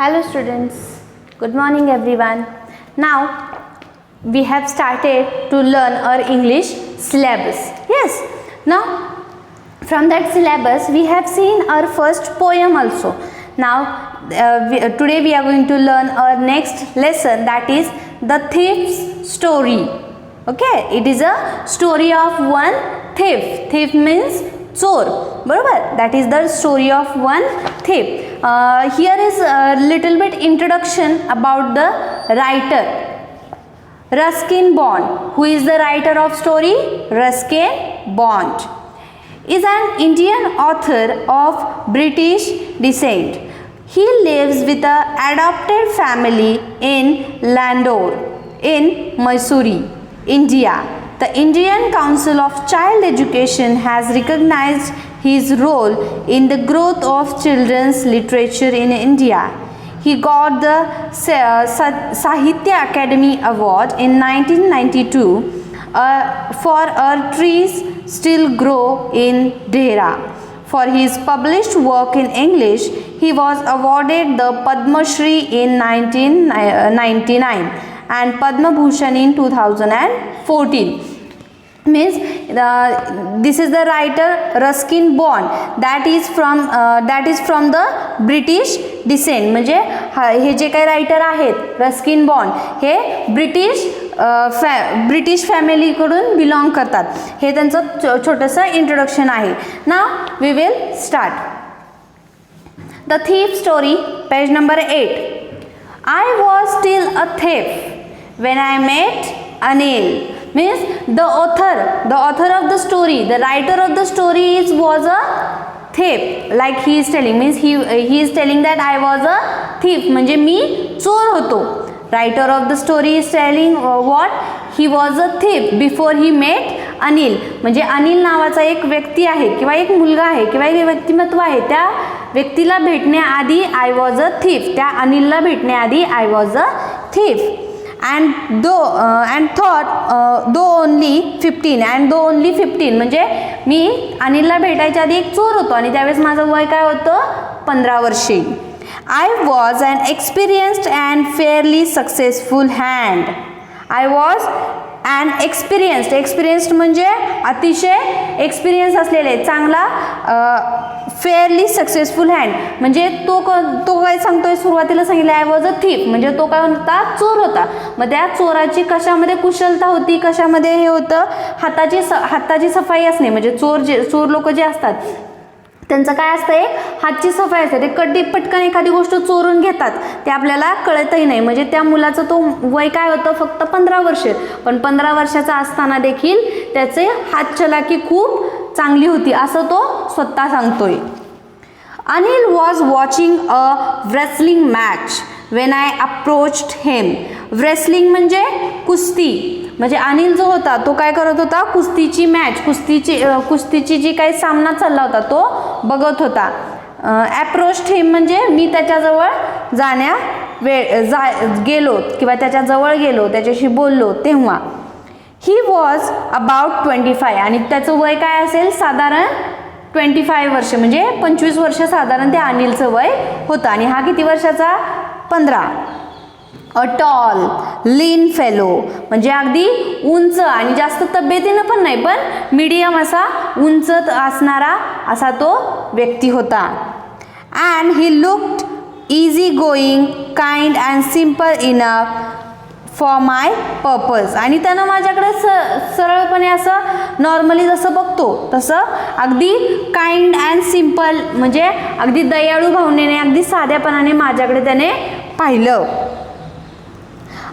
Hello students, good morning everyone. Now we have started to learn our English syllabus. Yes, now from that syllabus we have seen our first poem also. Now today we are going to learn our next lesson, that is the thief's story. Okay, it is a story of one thief. Thief means चोर, बरोबर. That is the story of one thief. Here is a little bit introduction about the writer. Ruskin Bond. Who is the writer of story? Ruskin Bond is an Indian author of British descent. He lives with an adopted family in Landore in Mysore, India. The Indian Council of Child Education has recognized his role in the growth of children's literature in India. He got the Sahitya Academy Award in 1992 for Our Trees Still Grow in Dehra. For his published work in English, he was awarded the Padma Shri in 1999 and Padma Bhushan in 2014. Means this is the writer Ruskin Bond, that is from the British descent. म्हणजे हे जे काही writer आहेत Ruskin Bond हे British फॅमिलीकडून belong करतात. हे त्यांचं छोटंसं इंट्रोडक्शन आहे. Now we will start the thief story. Page number 8. I was still a thief when I met Anil. Means the author of the story, the writer of the story was a thief. Like he is telling, means he is telling that I was a thief. म्हणजे मी चोर होतो. Writer of the story is telling what? He was a thief before he met Anil. म्हणजे अनिल नावाचा एक व्यक्ती आहे किंवा एक मुलगा आहे किंवा एक व्यक्तिमत्व आहे. त्या व्यक्तीला भेटण्याआधी I was a thief. त्या अनिलला भेटण्याआधी I was a thief. And though only 15 म्हणजे मी अनिलला भेटायच्या आधी एक चोर होतो आणि त्यावेळेस माझं वय काय होतं 15 वर्षे. I was an experienced and fairly successful hand. I was an experienced म्हणजे अतिशय एक्सपिरियन्स असलेले चांगला फेअरली सक्सेसफुल हँड. म्हणजे तो काय सांगतोय, सुरुवातीला सांगितलं आय वॉज अ थीफ म्हणजे तो काय होता, चोर होता. मग त्या चोराची कशामध्ये कुशलता होती, कशामध्ये हे होतं, हाताची सफाई असणे. म्हणजे चोर लोक जे असतात त्यांचं काय असतं, एक हातची सफाई असते. ते कधी पटकन एखादी गोष्ट चोरून घेतात, ते आपल्याला कळतही नाही. म्हणजे त्या मुलाचं तो वय काय होतं, फक्त 15 वर्ष. पण 15 वर्षाचा असताना देखील त्याचे हातचलाकी खूप चांगली होती असं तो स्वतः सांगतोय. Anil was watching a wrestling match when I approached him. Wrestling म्हणजे कुस्ती. म्हणजे अनिल जो होता तो काय करत होता, कुस्तीची मॅच, कुस्तीची जी काही सामना चालला होता तो बघत होता. अप्रोच्ड हिम म्हणजे मी त्याच्याजवळ गेलो किंवा त्याच्याजवळ गेलो, त्याच्याशी बोललो तेव्हा. ही वॉज अबाउट 25 आणि त्याचं वय काय असेल, साधारण 25 वर्ष म्हणजे 25 वर्ष साधारण त्या अनिलचं वय होतं. आणि हा किती वर्षाचा, 15. अ टॉल लीन फेलो म्हणजे अगदी उंच आणि जास्त तब्येतीनं पण नाही, पण मीडियम असा उंच असणारा असा तो व्यक्ती होता. And he looked easy going, kind and simple enough for my purpose. आणि त्यानं माझ्याकडे सरळपणे असं नॉर्मली जसं बघतो तसं अगदी काइंड अँड सिम्पल म्हणजे अगदी दयाळू भावनेने, अगदी साध्यापणाने माझ्याकडे त्याने पाहिलं.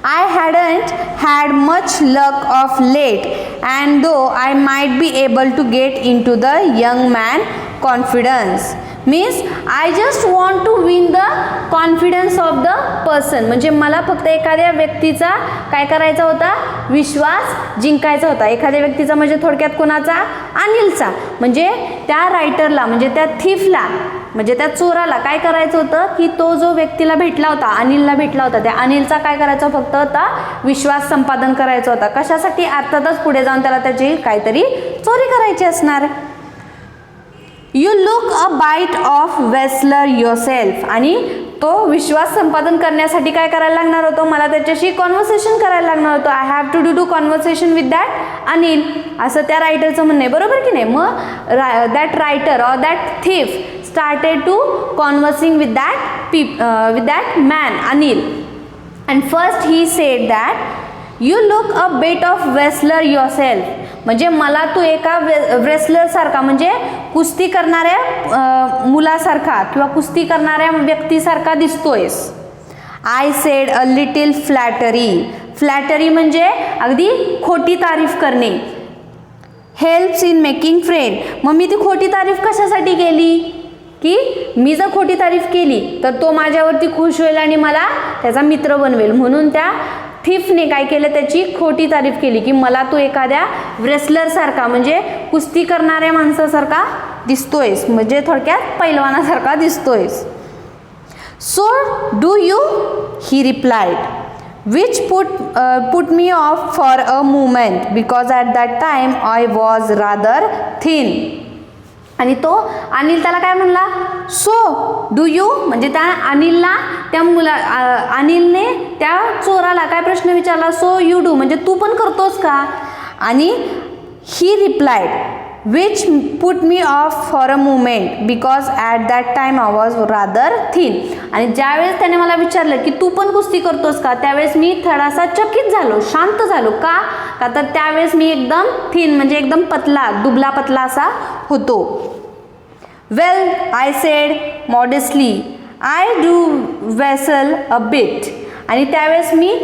I hadn't had much luck of late, and though I might be able to get into the young man confidence. Means I just want to win the confidence of the person. म्हणजे मला फक्त एखाद्या व्यक्तीचा काय करायचा होता, विश्वास जिंकायचा होता. एखाद्या व्यक्तीचा म्हणजे थोडक्यात कोणाचा, अनिलचा. म्हणजे त्या रायटरला म्हणजे त्या थीफला म्हणजे त्या चोराला काय करायचं होतं की तो जो व्यक्तीला भेटला होता, अनिलला भेटला होता, त्या अनिलचा काय करायचा फक्त होता, विश्वास संपादन करायचा होता. कशासाठी, अर्थातच पुढे जाऊन त्याला त्याची काहीतरी चोरी करायची असणार. You look a bit of wrestler yourself. आणि तो विश्वास संपादन करण्यासाठी काय करायला लागणार होतं, मला त्याच्याशी कॉन्व्हर्सेशन करायला लागणार होतं. I have to do conversation with that Anil, असं त्या रायटरचं म्हणणं आहे, बरोबर की नाही. मग that writer or that thief started to conversing with that man Anil, and first he said that you look a bit of wrestler yourself. म्हणजे मला तू एका wrestler सारखा म्हणजे कुस्ती करणाऱ्या मुलासारखा किंवा कुस्ती करणाऱ्या व्यक्तीसारखा दिसतोयस. I said a little flattery म्हणजे अगदी खोटी तारीफ करणे. helps in making friend. मग मी ती खोटी तारीफ कशासाठी केली की मी जर खोटी तारीफ केली तर तो माझ्यावरती खुश होईल आणि मला त्याचा मित्र बनवेल, म्हणून त्या थीफने काय केलं, त्याची खोटी तारीफ केली की मला तू एखाद्या रेसलर सारखा म्हणजे कुस्ती करणाऱ्या माणसासारखा दिसतोयस, म्हणजे थोडक्यात पैलवानासारखा दिसतोयस. So do you, he replied, which put me off for a moment because at that time I was rather thin. आणि तो अनिल त्याला काय म्हणला, सो डू यू, म्हणजे त्या अनिलला अनिलने त्या चोराला काय प्रश्न विचारला, सो यू डू म्हणजे तू पण करतोस का. आणि ही replied, which put me of for a moment because at that time I was rather thin. आणि ज्यावेळेस त्याने मला विचारलं की तू पण कुस्ती करतोस का, त्यावेळेस मी थोडासा चकित झालो, शांत झालो. का तर त्यावेळेस मी एकदम थिन म्हणजे एकदम पतला, दुबला पतला असा होतो. Well I said modestly, I do vessel a bit. आणि त्यावेळेस मी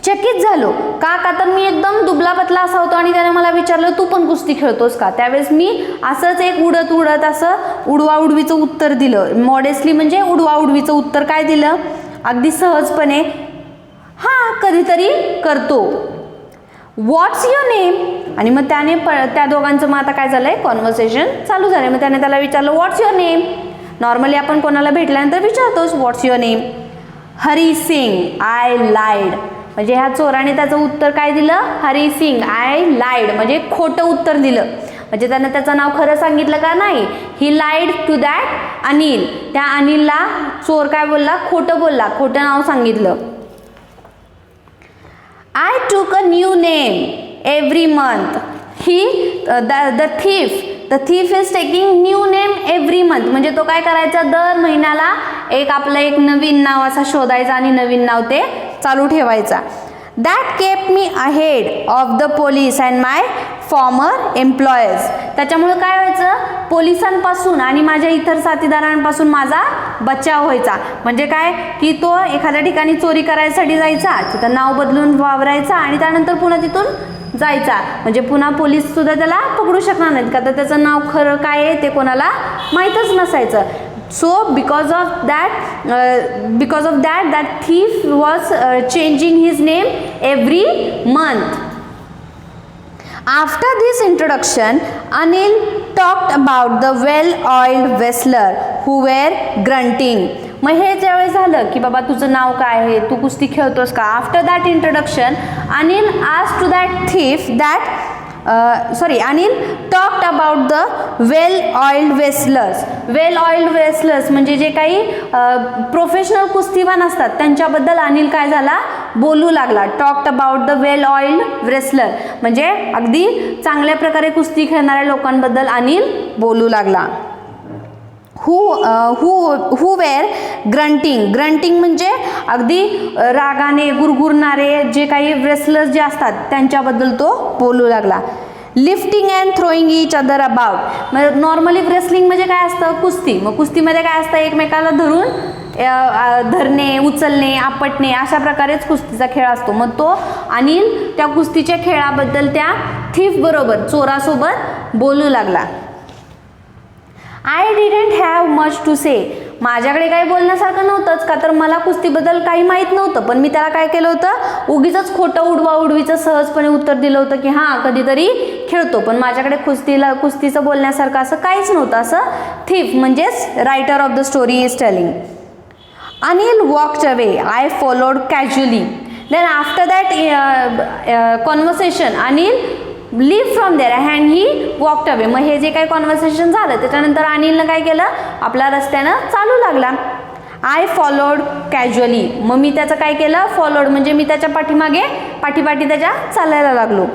चकित झालो. का तर मी एकदम दुबला पतला असा होतो आणि त्याने मला विचारलं तू पण कुस्ती खेळतोस का. त्यावेळेस मी असंच एक उडत असं उडवाउडवीचं उत्तर दिलं. मॉडेस्टली म्हणजे उडवाउडवीचं उत्तर काय दिलं, अगदी सहजपणे, हां कधीतरी करतो. व्हॉट्स युअर नेम. आणि मग त्याने त्या दोघांचं मग आता काय झालंय, कॉन्व्हर्सेशन चालू झालं. मग त्याने त्याला विचारलं व्हॉट्स युअर नेम. नॉर्मली आपण कोणाला भेटल्यानंतर विचारतोस what's your name. Hari Singh, I lied. म्हणजे ह्या चोराने त्याचं उत्तर काय दिलं, हरी सिंग आय लाईड म्हणजे खोटं उत्तर दिलं. म्हणजे त्यानं त्याचं नाव खरं सांगितलं का नाही, ही लाईड टू दॅट अनिल. त्या अनिलला चोर काय बोलला, खोटं बोलला, खोटं नाव सांगितलं. I took a new name every month. The thief is taking new name every month. म्हणजे तो काय करायचा, दर महिन्याला एक नवीन नाव असा शोधायचा आणि नवीन नाव ते चालू ठेवायचा. That kept me ahead of the police and my former employers. त्याच्यामुळे काय व्हायचं, पोलिसांपासून आणि माझ्या इतर साथीदारांपासून माझा बचाव व्हायचा. म्हणजे काय की तो एखाद्या ठिकाणी चोरी करायसाठी जायचा, तिथं नाव बदलून वावरायचा आणि त्यानंतर पुन्हा तिथून जायचा. म्हणजे पुन्हा पोलीस सुद्धा त्याला पकडू शकणार नाहीत का तर त्याचं नाव खरं काय आहे ते कोणाला माहीतच नसायचं. So because of that that thief was changing his name every month. After this introduction, Anil talked about the well-oiled wrestler who were grunting. मग हे ज्यावेळेस झालं की बाबा तुझं नाव काय आहे, तू कुस्ती खेळतोस का. After that introduction Anil asked to that thief that Anil talked about the well-oiled wrestlers. well-oiled wrestlers म्हणजे जे काही प्रोफेशनल कुस्तीवान असतात त्यांच्याबद्दल अनिल काय झाला, बोलू लागला. talked about the well-oiled wrestler म्हणजे अगदी चांगल्या प्रकारे कुस्ती खेळणाऱ्या लोकांबद्दल अनिल बोलू लागला. who were grunting म्हणजे अगदी रागाने गुरगुरणारे जे काही रेसलर्स जे असतात त्यांच्याबद्दल तो बोलू लागला. Lifting and throwing each other about. मग नॉर्मली रेसलिंग म्हणजे काय असतं, कुस्ती. मग कुस्तीमध्ये काय असतं, एकमेकाला धरणे, उचलणे, आपटणे अशा प्रकारेच कुस्तीचा खेळ असतो. मग तो अनिल त्या कुस्तीच्या खेळाबद्दल त्या थीफ बरोबर चोरासोबत बोलू लागला. I didn't have much to say. माझ्याकडे काही बोलण्यासारखं नव्हतंच का तर मला कुस्तीबद्दल काही माहीत नव्हतं. पण मी त्याला काय केलं होतं, उगीच खोटं उडवाउडवीचं सहजपणे उत्तर दिलं होतं की हां कधीतरी खेळतो. पण माझ्याकडे कुस्तीचं बोलण्यासारखं असं काहीच नव्हतं, असं थीफ म्हणजेच writer of the story is telling. Anil walked away. I followed casually. Then after that conversation Anil live from there and he walked away. मग हे जे काही कॉन्व्हर्सेशन झालं त्याच्यानंतर अनिलनं काय केलं, आपला रस्त्यानं चालू लागला. I followed casually. मग मी त्याचं काय केलं, फॉलोड म्हणजे मी त्याच्या पाठीमागे पाठी त्याच्या चालायला लागलो.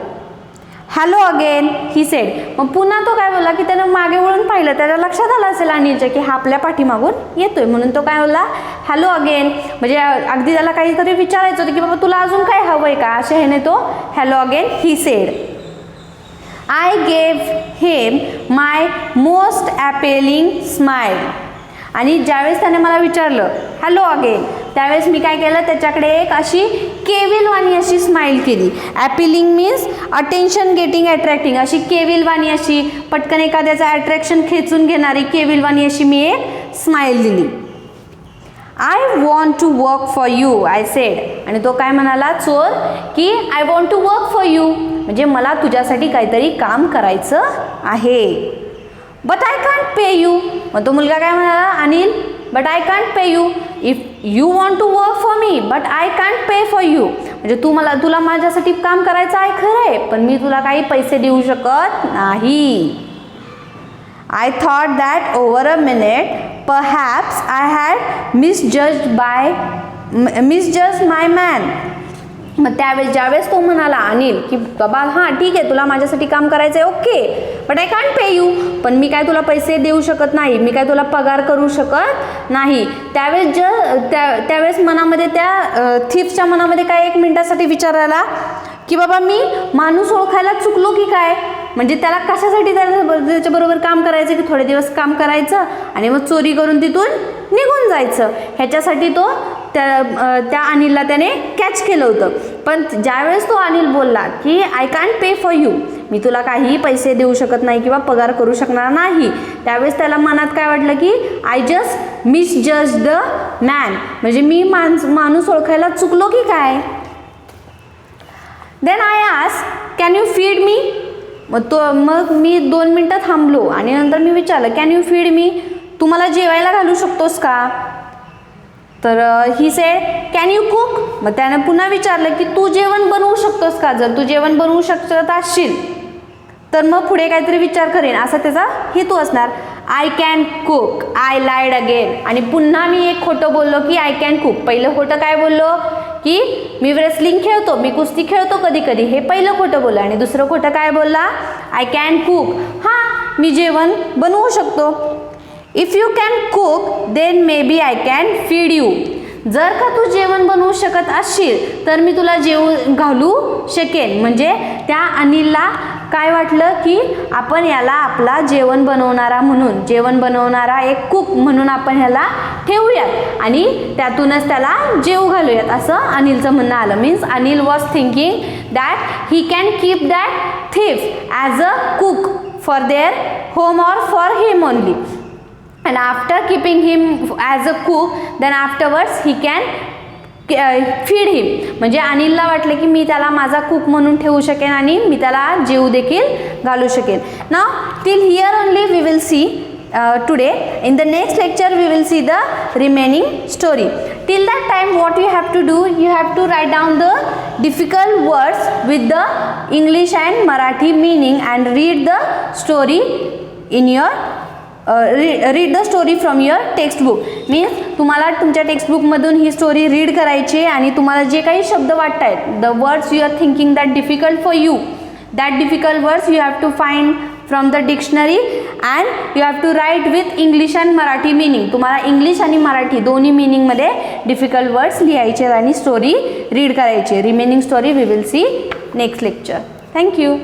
Hello again he sed. मग पुन्हा तो काय बोलला की त्यानं मागे वळून पाहिलं, त्याच्या लक्षात आलं असेल अनिलच्या की हा आपल्या पाठीमागून येतोय, म्हणून तो काय बोलला, हॅलो अगेन. म्हणजे अगदी त्याला काहीतरी विचारायचं होतं की बाबा तुला अजून काय हवंय का, अशा ह्याने तो hello again he said. I gave him my most appealing smile. आणि ज्यावेळेस त्याने मला विचारलं हॅलो अगेन, त्यावेळेस मी काय केलं, त्याच्याकडे एक अशी केविलवाणी अशी स्माईल केली. ॲपिलिंग मीन्स अटेन्शन गेटिंग अट्रॅक्टिंग. अशी केविलवाणी अशी पटकन एखाद्याचं अट्रॅक्शन खेचून घेणारी केविलवाणी अशी मी एक स्माईल दिली. I want to work for you I said. आणि तो काय म्हणाला चोर की I want to work for you, म्हणजे मला तुझ्यासाठी काहीतरी काम करायचं आहे. But I can't pay you. मग तो मुलगा काय म्हणाला Anil, but I can't pay you. If you want to work for me but I can't pay for you. म्हणजे तुला माझ्यासाठी काम करायचं आहे खरं आहे, पण मी तुला काही पैसे देऊ शकत नाही. I thought that over a minute perhaps I had मिसजज माय मॅन. मग त्यावेळेस ज्यावेळेस तो म्हणाला अनिल की बाबा हां ठीक आहे तुला माझ्यासाठी काम करायचं आहे okay, but I can't pay you. पण मी काय तुला पैसे देऊ शकत नाही, मी काय तुला पगार करू शकत नाही. त्यावेळेस मनामध्ये त्या थीफच्या मनामध्ये काय एक मिनिटासाठी विचार आला की बाबा मी माणूस ओळखायला चुकलो की काय. म्हणजे त्याला कशासाठी त्याच्याबरोबर काम करायचं की थोडे दिवस काम करायचं आणि मग चोरी करून तिथून निघून जायचं, ह्याच्यासाठी तो त्या अनिलला त्याने कॅच केलं होतं. पण ज्यावेळेस तो अनिल बोलला की I can't pay for you, मी तुला काहीही पैसे देऊ शकत नाही किंवा पगार करू शकणार नाही, त्यावेळेस त्याला मनात काय वाटलं की I just misjudge the man. म्हणजे मी माणूस ओळखायला चुकलो की काय. Then I ask can you feed me. मग मी 2 मिनटं थांबलो आणि नंतर मी विचारलं कॅन यू फीड मी, तू मला जेवायला घालू शकतोस का. तर he said can you cook. मग त्यानं पुन्हा विचारलं की तू जेवण बनवू शकतोस का. जर तू जेवण बनवू शकत असशील तर मग पुढे काहीतरी विचार करेन असा त्याचा हेतू असणार. I can cook. I lied again. आणि पुन्हा मी एक खोटं बोललो की आय कॅन कुक. पहिलं खोटं काय बोललो की मी रेसलिंग खेळतो, मी कुस्ती खेळतो कधी कधी, हे पहिलं खोटं बोललं. आणि दुसरं खोटं काय बोलला आय कॅन कुक, हां मी जेवण बनवू शकतो. If you can cook then may be I can feed you. जर का तू जेवण बनवू शकत असशील तर मी तुला जेवण घालू शकेन. म्हणजे त्या अनिलला काय वाटलं की आपण याला आपला जेवण बनवणारा एक कुक म्हणून आपण ह्याला ठेवूयात आणि त्यातूनच त्याला जेवू घालूयात असं अनिलचं म्हणणं आलं. Means Anil was thinking that he can keep that thief as a cook for their home or for him only. And after keeping him as a cook, then afterwards he can feed him. म्हणजे अनिलला वाटलं की मी त्याला माझा cook म्हणून ठेवू शकेन आणि मी त्याला जेवू देखील घालू शकेन. Now till here only we will see today. In the next lecture we will see the remaining story. Till that time what you have to do, you have to write down the difficult words with the English and Marathi meaning and read the story in your read the story from your textbook. Means तुम्हाला तुमच्या टेक्स्टबुकमधून ही story read करायची आणि तुम्हाला जे काही शब्द वाटत आहेत, the words you are thinking that difficult for you, that difficult words you have to find from the dictionary and you have to write with English and Marathi meaning. तुम्हाला इंग्लिश आणि मराठी दोन्ही मिनिंगमध्ये डिफिकल्ट वर्ड्स लिहायचे आणि story read करायची. Remaining story we will see next lecture. Thank you.